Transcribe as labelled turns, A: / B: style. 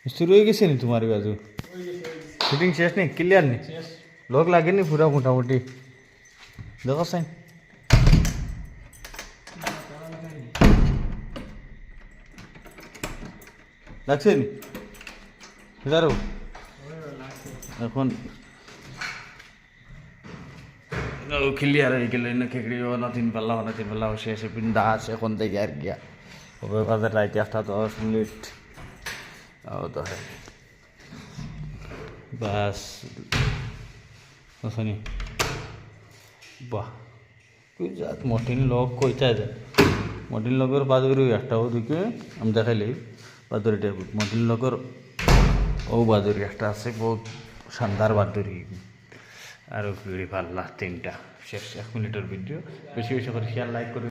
A: শুরু হয়ে গেছে নি তোমার বাজু শুটিং শেষ নেই ক্লিয়ার নেই লোক লাগেনি পুরা মোটামুটি দেখো সাইন লাগছে নি বুঝারো এখন ক্লিয়ার হয়ে গেল না খেকড়ি না 3 পাল্লা শেষে পিন্ডা আছে এখন থেকে আর গিয়া ওই বাজার রাইতে 10 মিনিট ও তো হ্যাঁ বাস আসনি বাহ তুই যা মটিন লোক কইতা যায় মটিন লগের বাদুরি একটা ওদিকে আমি দেখাইলি বাদুরিটা মটিন লগের ও বাদুরি একটা আছে বহুত শানদার বাদুরি আর পিড়ি পাল্লা 3টা শেষ 1 মিনিটের ভিডিও বেশি বেশি করে শেয়ার লাইক করে